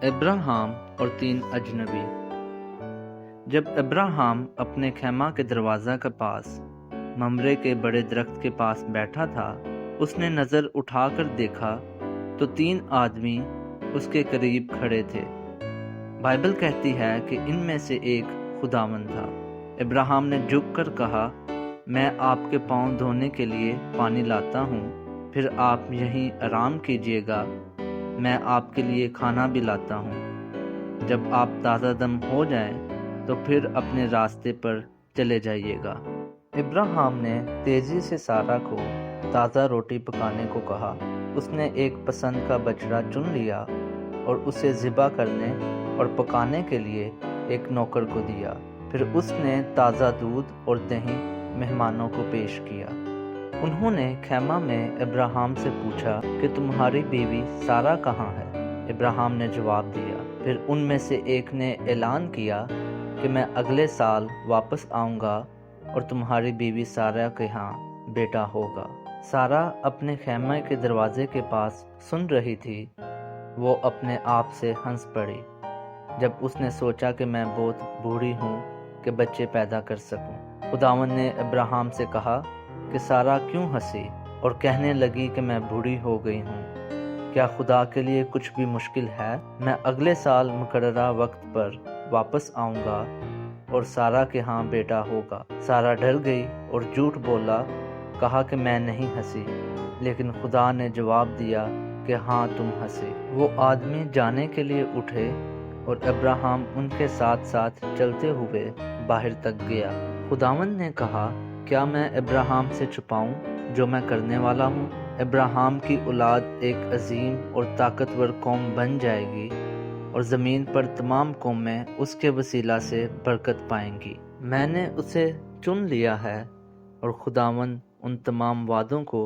ابراہیم اور 3 اجنبی۔ جب ابراہیم اپنے خیمہ کے دروازہ کے پاس ممرے کے بڑے درخت کے پاس بیٹھا تھا، اس نے نظر اٹھا کر دیکھا تو 3 آدمی اس کے قریب کھڑے تھے۔ بائبل کہتی ہے کہ ان میں سے ایک خداوند تھا۔ ابراہیم نے جھک کر کہا، میں آپ کے پاؤں دھونے کے لیے پانی لاتا ہوں، پھر آپ یہیں آرام کیجیے گا، میں آپ کے لیے کھانا بھی لاتا ہوں۔ جب آپ تازہ دم ہو جائیں تو پھر اپنے راستے پر چلے جائیے گا۔ ابراہیم نے تیزی سے سارہ کو تازہ روٹی پکانے کو کہا۔ اس نے ایک پسند کا بچڑا چن لیا اور اسے ذبح کرنے اور پکانے کے لیے ایک نوکر کو دیا۔ پھر اس نے تازہ دودھ اور دہی مہمانوں کو پیش کیا۔ انہوں نے خیمہ میں ابراہیم سے پوچھا کہ تمہاری بیوی سارہ کہاں ہے؟ ابراہیم نے جواب دیا۔ پھر ان میں سے ایک نے اعلان کیا کہ میں اگلے سال واپس آؤں گا اور تمہاری بیوی سارہ کے ہاں بیٹا ہوگا۔ سارہ اپنے خیمہ کے دروازے کے پاس سن رہی تھی۔ وہ اپنے آپ سے ہنس پڑی جب اس نے سوچا کہ میں بہت بوڑھی ہوں کہ بچے پیدا کر سکوں۔ خداوند نے ابراہیم سے کہا کہ سارہ کیوں ہنسی اور کہنے لگی کہ میں بوڑھی ہو گئی ہوں؟ کیا خدا کے لیے کچھ بھی مشکل ہے؟ میں اگلے سال مقررہ وقت پر واپس آؤں گا اور سارہ کے ہاں بیٹا ہوگا۔ سارہ ڈر گئی اور جھوٹ بولا، کہا کہ میں نہیں ہنسی، لیکن خدا نے جواب دیا کہ ہاں تم ہنسی۔ وہ آدمی جانے کے لیے اٹھے اور ابراہیم ان کے ساتھ ساتھ چلتے ہوئے باہر تک گیا۔ خداوند نے کہا، کیا میں ابراہیم سے چھپاؤں جو میں کرنے والا ہوں؟ ابراہیم کی اولاد ایک عظیم اور طاقتور قوم بن جائے گی اور زمین پر تمام قومیں اس کے وسیلہ سے برکت پائیں گی۔ میں نے اسے چن لیا ہے اور خداوند ان تمام وعدوں کو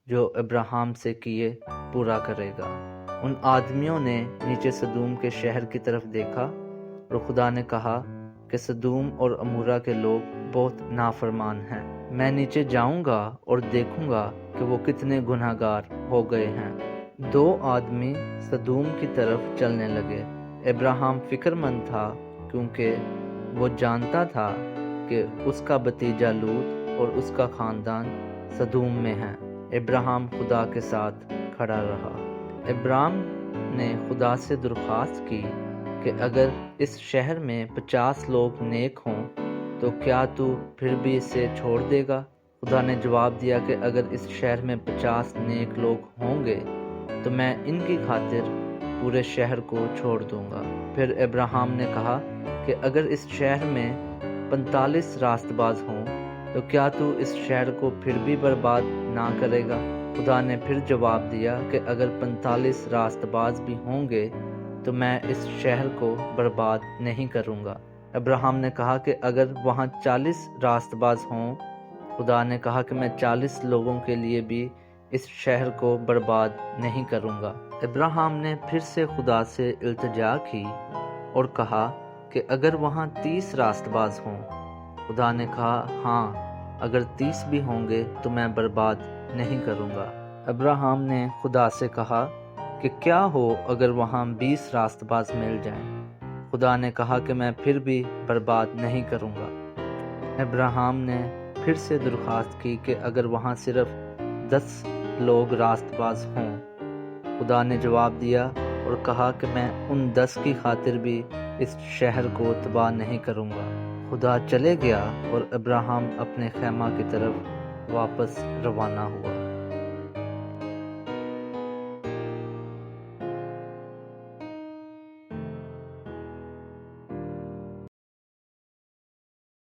جو ابراہیم سے کیے پورا کرے گا۔ ان آدمیوں نے نیچے سدوم کے شہر کی طرف دیکھا اور خدا نے کہا کہ سدوم اور عمورہ کے لوگ بہت نافرمان ہیں۔ میں نیچے جاؤں گا اور دیکھوں گا کہ وہ کتنے گناہ گار ہو گئے ہیں۔ 2 آدمی سدوم کی طرف چلنے لگے۔ ابراہیم فکر مند تھا کیونکہ وہ جانتا تھا کہ اس کا بھتیجا لوط اور اس کا خاندان سدوم میں ہے۔ ابراہیم خدا کے ساتھ کھڑا رہا۔ ابراہیم نے خدا سے درخواست کی کہ اگر اس شہر میں 50 لوگ نیک ہوں تو کیا تو پھر بھی اسے چھوڑ دے گا؟ خدا نے جواب دیا کہ اگر اس شہر میں 50 نیک لوگ ہوں گے تو میں ان کی خاطر پورے شہر کو چھوڑ دوں گا۔ پھر ابراہیم نے کہا کہ اگر اس شہر میں 45 راست باز ہوں تو کیا تو اس شہر کو پھر بھی برباد نہ کرے گا؟ خدا نے پھر جواب دیا کہ اگر 45 راست باز بھی ہوں گے تو میں اس شہر کو برباد نہیں کروں گا۔ ابراہیم نے کہا کہ اگر وہاں 40 راست باز ہوں، خدا نے کہا کہ میں 40 لوگوں کے لیے بھی اس شہر کو برباد نہیں کروں گا۔ ابراہیم نے پھر سے خدا سے التجا کی اور کہا کہ اگر وہاں 30 راست باز ہوں، خدا نے کہا ہاں اگر 30 بھی ہوں گے تو میں برباد نہیں کروں گا۔ ابراہیم نے خدا سے کہا کہ کیا ہو اگر وہاں 20 راست باز مل جائیں؟ خدا نے کہا کہ میں پھر بھی برباد نہیں کروں گا۔ ابراہیم نے پھر سے درخواست کی کہ اگر وہاں صرف 10 لوگ راست باز ہوں۔ خدا نے جواب دیا اور کہا کہ میں ان 10 کی خاطر بھی اس شہر کو تباہ نہیں کروں گا۔ خدا چلے گیا اور ابراہیم اپنے خیمہ کی طرف واپس روانہ ہوا۔